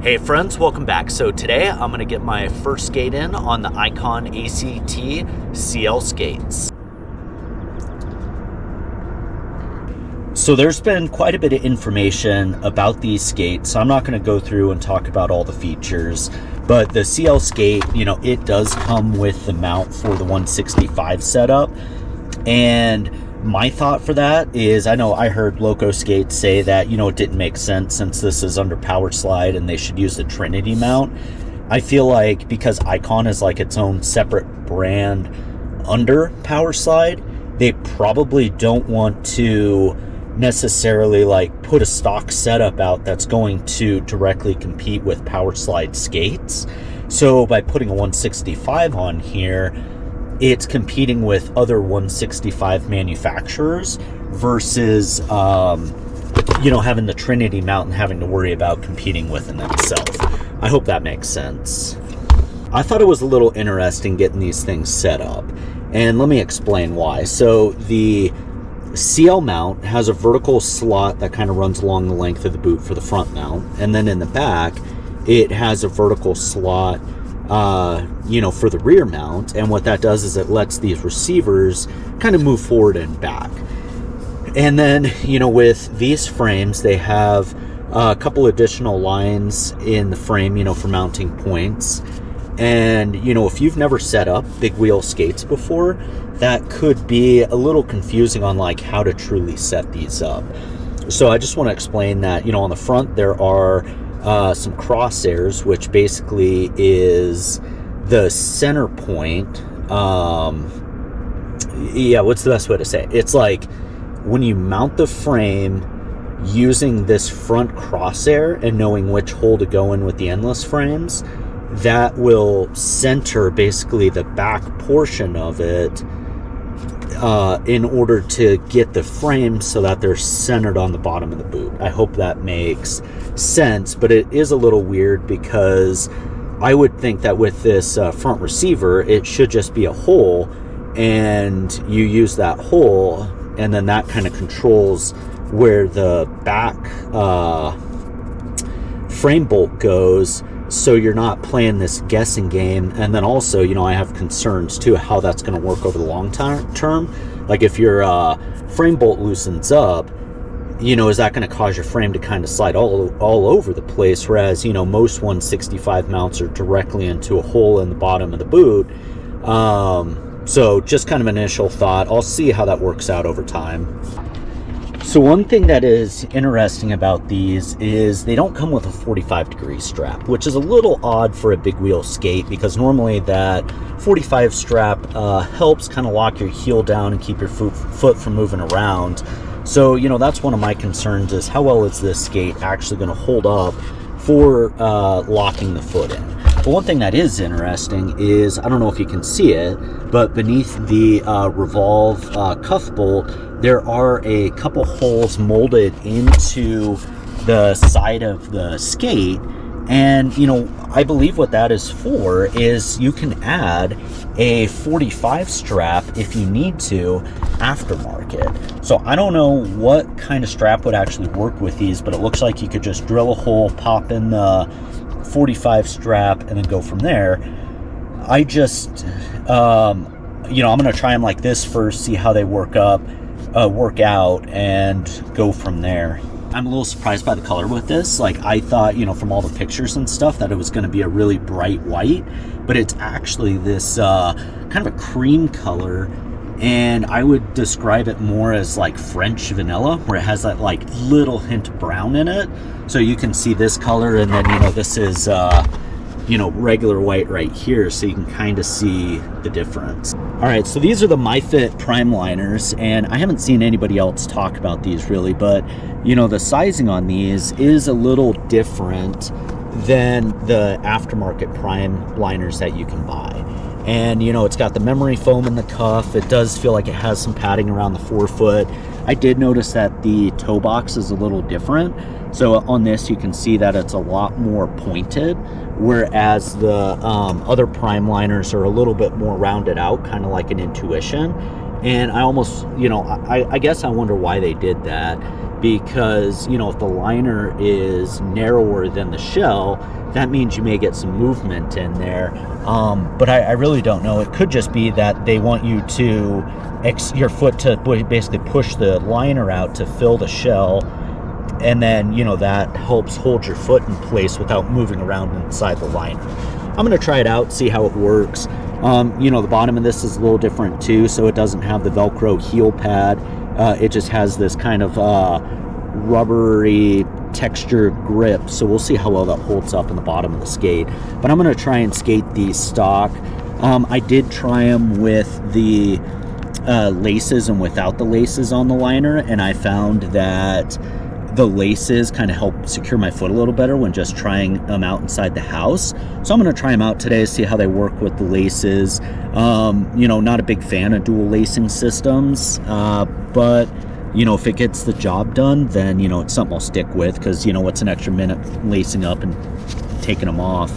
Hey friends, welcome back. So today I'm going to get my first skate in on the IQON ACT CL skates. So there's been quite a bit of information about these skates, so I'm not going to go through and talk about all the features, but the CL skate, it does come with the mount for the 165 setup. And my thought for that is, I know I heard Jordan.Skates say that, it didn't make sense since this is under Power Slide and they should use the Trinity mount. I feel like because IQON is like its own separate brand under Power Slide, they probably don't want to necessarily like put a stock setup out that's going to directly compete with Power Slide skates. So by putting a 165 on here, it's competing with other 165 manufacturers versus, having the Trinity mount and having to worry about competing within itself. I hope that makes sense. I thought it was a little interesting getting these things set up, and let me explain why. So the CL mount has a vertical slot that kind of runs along the length of the boot for the front mount, and then in the back, it has a vertical slot for the rear mount, and what that does is it lets these receivers kind of move forward and back. And then, with these frames, they have a couple additional lines in the frame, for mounting points. And, if you've never set up big wheel skates before, that could be a little confusing on like how to truly set these up. So I just want to explain that, on the front, there are some crosshairs, which basically is the center point. What's the best way to say it? It's like when you mount the frame using this front crosshair and knowing which hole to go in with the endless frames, that will center basically the back portion of it in order to get the frames so that they're centered on the bottom of the boot. I hope that makes sense, but it is a little weird because I would think that with this front receiver, it should just be a hole, and you use that hole, and then that kind of controls where the back frame bolt goes, so you're not playing this guessing game. And then also, I have concerns too how that's going to work over the long term. Like if your frame bolt loosens up, is that going to cause your frame to kind of slide all over the place? Whereas, most 165 mounts are directly into a hole in the bottom of the boot. So just kind of an initial thought. I'll see how that works out over time. So one thing that is interesting about these is they don't come with a 45-degree strap, which is a little odd for a big wheel skate, because normally that 45 strap helps kind of lock your heel down and keep your foot from moving around. So, that's one of my concerns, is how well is this skate actually going to hold up for locking the foot in. But one thing that is interesting is, I don't know if you can see it, but beneath the Revolve cuff bolt, there are a couple holes molded into the side of the skate. And, I believe what that is for is you can add a 45 strap if you need to aftermarket. So I don't know what kind of strap would actually work with these, but it looks like you could just drill a hole, pop in the 45 strap, and then go from there. I just, I'm going to try them like this first, see how they work out, and go from there. I'm a little surprised by the color with this. Like, I thought, from all the pictures and stuff, that it was going to be a really bright white, but it's actually this kind of a cream color, and I would describe it more as like French vanilla, where it has that like little hint of brown in it. So you can see this color, and then, this is, regular white right here, so you can kind of see the difference. All right, so these are the MyFit Prime liners, and I haven't seen anybody else talk about these really, but the sizing on these is a little different than the aftermarket Prime liners that you can buy. And it's got the memory foam in the cuff. It does feel like it has some padding around the forefoot. I did notice that the toe box is a little different. So on this, you can see that it's a lot more pointed, whereas the other Prime liners are a little bit more rounded out, kind of like an Intuition. And I almost, I guess I wonder why they did that. because, you know, if the liner is narrower than the shell, that means you may get some movement in there. But I really don't know. It could just be that they want you to, your foot to basically push the liner out to fill the shell, and then, you know, that helps hold your foot in place without moving around inside the liner. I'm gonna try it out, see how it works. You know, the bottom of this is a little different too, so it doesn't have the Velcro heel pad. It just has this kind of rubbery texture grip, so we'll see how well that holds up in the bottom of the skate. But I'm gonna try and skate these stock. I did try them with the laces and without the laces on the liner, and I found that the laces kind of help secure my foot a little better when just trying them out inside the house. So I'm going to try them out today, see how they work with the laces. You know, not a big fan of dual lacing systems, but you know, if it gets the job done, then, you know, it's something I'll stick with, because, you know, what's an extra minute lacing up and taking them off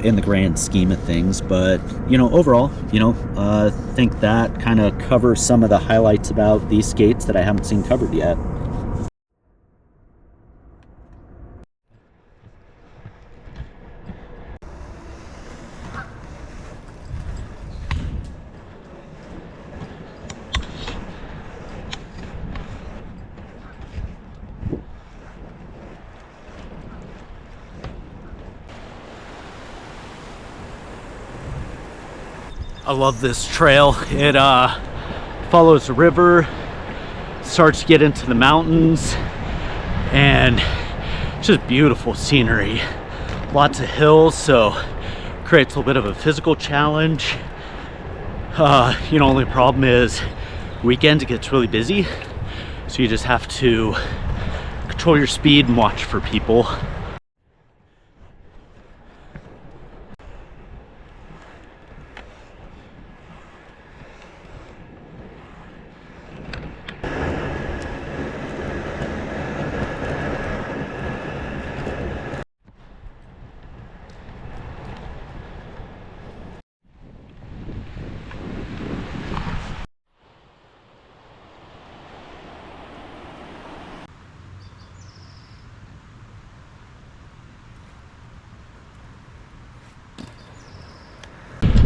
in the grand scheme of things. But, you know, overall, you know, I think that kind of covers some of the highlights about these skates that I haven't seen covered yet. I love this trail. It follows the river, starts to get into the mountains, and just beautiful scenery. Lots of hills, so creates a little bit of a physical challenge. You know, only problem is weekends it gets really busy, so you just have to control your speed and watch for people.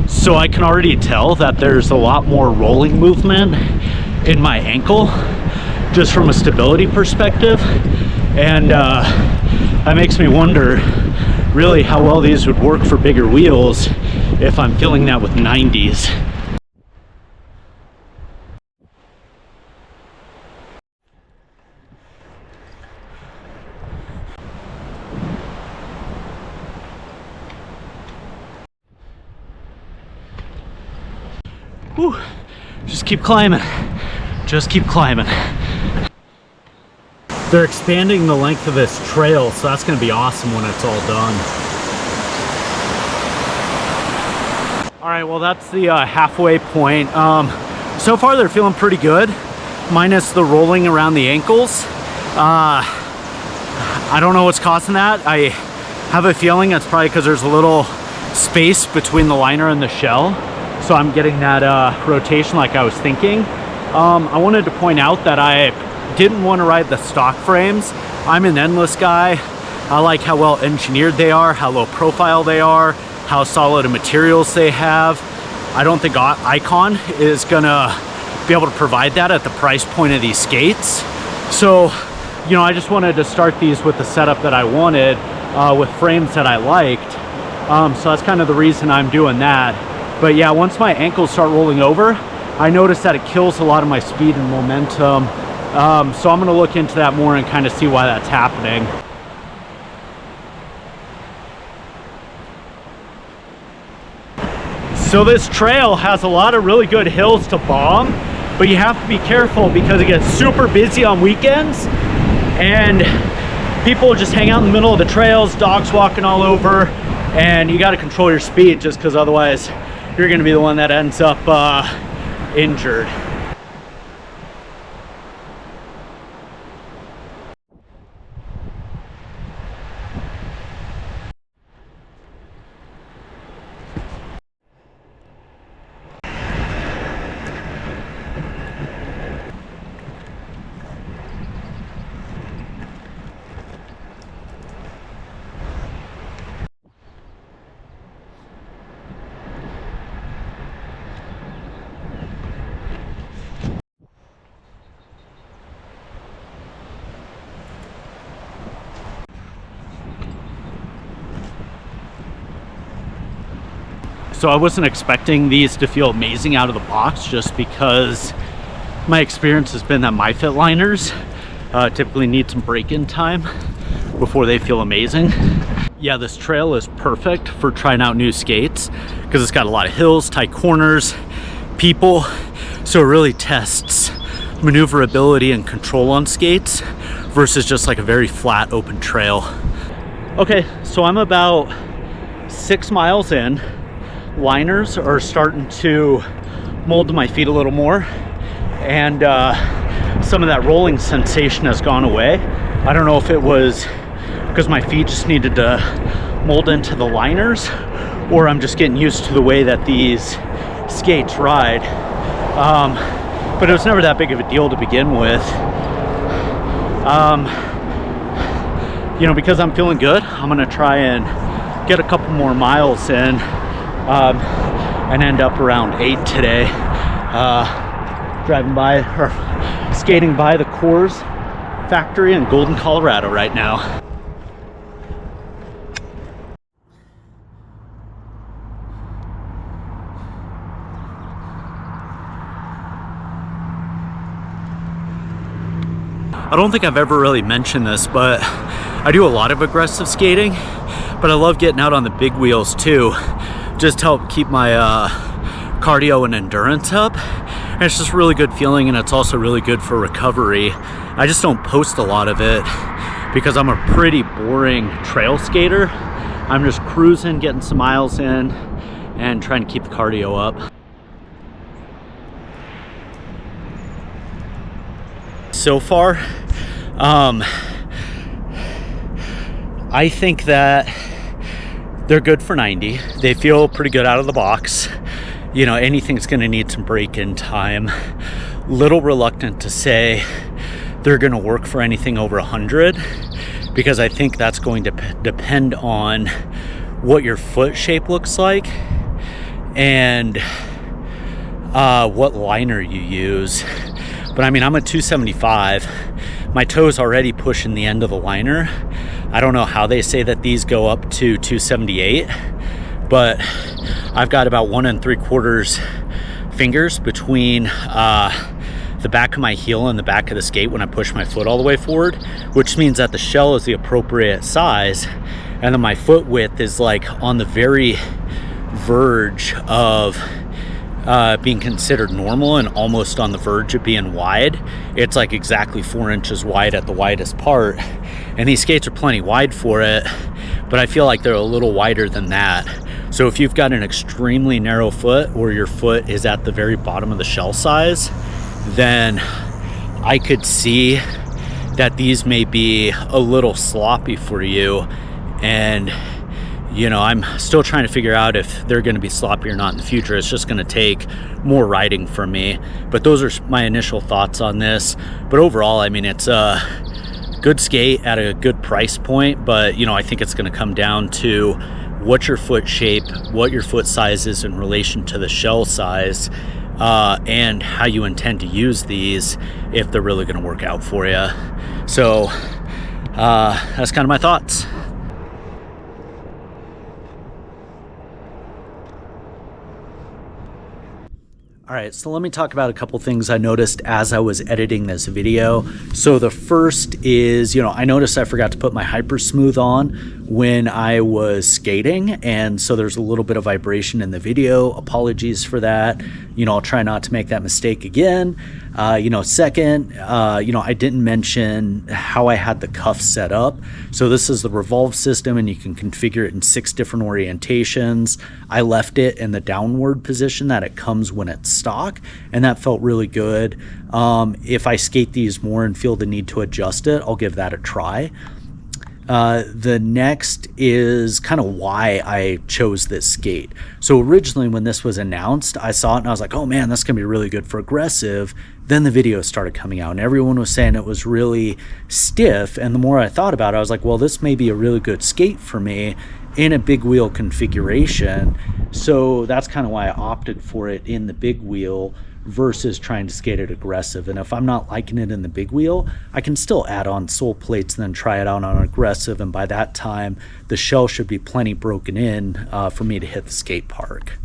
So I can already tell that there's a lot more rolling movement in my ankle, just from a stability perspective. And that makes me wonder really how well these would work for bigger wheels if I'm feeling that with 90s. Whew. Just keep climbing. Just keep climbing. They're expanding the length of this trail, so that's going to be awesome when it's all done. All right, well, that's the halfway point. So far they're feeling pretty good, minus the rolling around the ankles. I don't know what's causing that. I have a feeling it's probably because there's a little space between the liner and the shell, so I'm getting that rotation like I was thinking. I wanted to point out that I didn't want to ride the stock frames. I'm an endless guy. I like how well engineered they are, how low profile they are, how solid of materials they have. I don't think IQON is gonna be able to provide that at the price point of these skates. So, you know, I just wanted to start these with the setup that I wanted, with frames that I liked. So that's kind of the reason I'm doing that. But yeah, once my ankles start rolling over, I notice that it kills a lot of my speed and momentum. So I'm gonna look into that more and kind of see why that's happening. So this trail has a lot of really good hills to bomb, but you have to be careful because it gets super busy on weekends and people just hang out in the middle of the trails, dogs walking all over, and you got to control your speed just because otherwise you're going to be the one that ends up injured. So I wasn't expecting these to feel amazing out of the box, just because my experience has been that MyFit liners typically need some break-in time before they feel amazing. Yeah, this trail is perfect for trying out new skates because it's got a lot of hills, tight corners, people, so it really tests maneuverability and control on skates versus just like a very flat open trail. Okay, so I'm about 6 miles in. Liners are starting to mold to my feet a little more, and some of that rolling sensation has gone away. I don't know if it was because my feet just needed to mold into the liners, or I'm just getting used to the way that these skates ride. But it was never that big of a deal to begin with. You know, because I'm feeling good, I'm gonna try and get a couple more miles in and end up around 8 today. Driving by, or skating by the Coors factory in Golden, Colorado right now. I don't think I've ever really mentioned this, but I do a lot of aggressive skating, but I love getting out on the big wheels too, just to help keep my cardio and endurance up. And it's just a really good feeling, and it's also really good for recovery. I just don't post a lot of it because I'm a pretty boring trail skater. I'm just cruising, getting some miles in, and trying to keep the cardio up. So far, I think that they're good for 90. They feel pretty good out of the box. You know, anything's gonna need some break-in time. Little reluctant to say they're gonna work for anything over 100, because I think that's going to depend on what your foot shape looks like and what liner you use. But I mean, I'm a 275. My toe's already pushing the end of the liner. I don't know how they say that these go up to 278, but I've got about 1 3/4 fingers between the back of my heel and the back of the skate when I push my foot all the way forward, which means that the shell is the appropriate size, and then my foot width is like on the very verge of being considered normal and almost on the verge of being wide. It's like exactly 4 inches wide at the widest part, and these skates are plenty wide for it, but I feel like they're a little wider than that. So if you've got an extremely narrow foot, or your foot is at the very bottom of the shell size, then I could see that these may be a little sloppy for you. And you know, I'm still trying to figure out if they're going to be sloppy or not in the future. It's just going to take more riding from me. But those are my initial thoughts on this. But overall, I mean, it's a good skate at a good price point. But, you know, I think it's going to come down to what's your foot shape, what your foot size is in relation to the shell size, and how you intend to use these if they're really going to work out for you. So that's kind of my thoughts. All right, so let me talk about a couple things I noticed as I was editing this video. So the first is, you know, I noticed I forgot to put my Hyper Smooth on when I was skating, and so there's a little bit of vibration in the video. Apologies for that. You know, I'll try not to make that mistake again. You know, second, you know, I didn't mention how I had the cuff set up. So this is the revolve system, and you can configure it in 6 different orientations. I left it in the downward position that it comes when it's stock, and that felt really good. If I skate these more and feel the need to adjust it, I'll give that a try. The next is kind of why I chose this skate. So originally when this was announced, I saw it and I was like, oh man, that's gonna be really good for aggressive. Then the videos started coming out and everyone was saying it was really stiff, and the more I thought about it, I was like, well, this may be a really good skate for me in a big wheel configuration. So that's kind of why I opted for it in the big wheel versus trying to skate it aggressive. And if I'm not liking it in the big wheel, I can still add on sole plates and then try it out on aggressive, and by that time the shell should be plenty broken in for me to hit the skate park.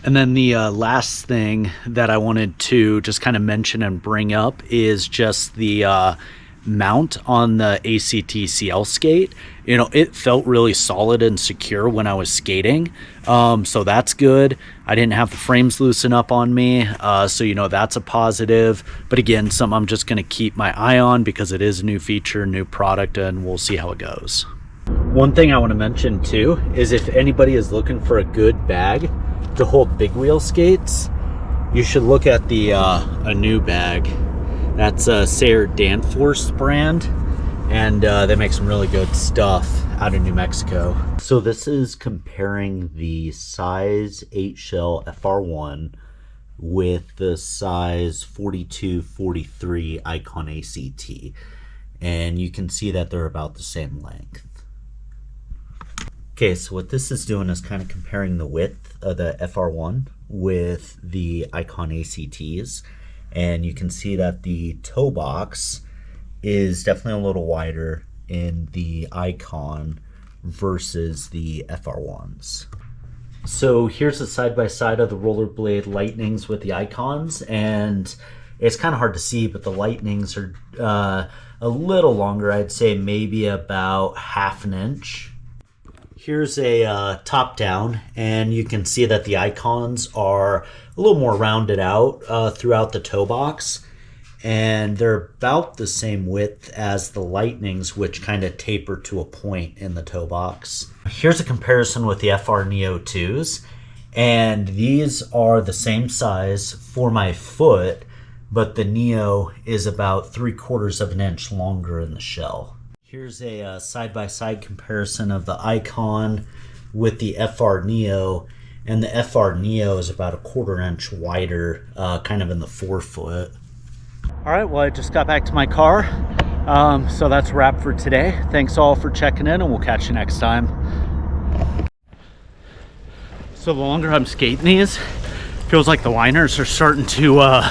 And then the last thing that I wanted to just kind of mention and bring up is just the mount on the ACT CL skate. You know, it felt really solid and secure when I was skating, so that's good. I didn't have the frames loosen up on me, so you know, that's a positive. But again, something I'm just going to keep my eye on because it is a new feature, new product, and we'll see how it goes. One thing I want to mention too is if anybody is looking for a good bag to hold big wheel skates, you should look at the a new bag. That's a Sayer Danforth brand, and they make some really good stuff out of New Mexico. So this is comparing the size 8 shell FR1 with the size 42-43 IQON ACT, and you can see that they're about the same length. Okay, so what this is doing is kind of comparing the width of the FR1 with the IQON ACTs, and you can see that the toe box is definitely a little wider in the IQON versus the FR1s. So here's a side-by-side of the rollerblade Lightnings with the IQONs, and it's kind of hard to see, but the Lightnings are a little longer. I'd say maybe about ½ an inch. Here's a top down, and you can see that the IQONs are a little more rounded out throughout the toe box, and they're about the same width as the Lightnings, which kind of taper to a point in the toe box. Here's a comparison with the FR Neo 2s, and these are the same size for my foot, but the Neo is about 3/4 of an inch longer in the shell. Here's a side-by-side comparison of the IQON with the FR Neo, and the FR Neo is about 1/4 inch wider, kind of in the forefoot. All right, well, I just got back to my car, so that's a wrap for today. Thanks all for checking in, and we'll catch you next time. So the longer I'm skating these, feels like the liners are starting to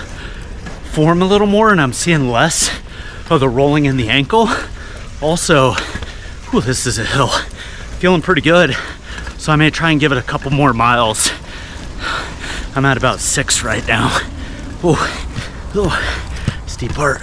form a little more, and I'm seeing less of the rolling in the ankle. Also, whew, this is a hill. Feeling pretty good, so I may try and give it a couple more miles. I'm at about 6 right now. Ooh, steep part.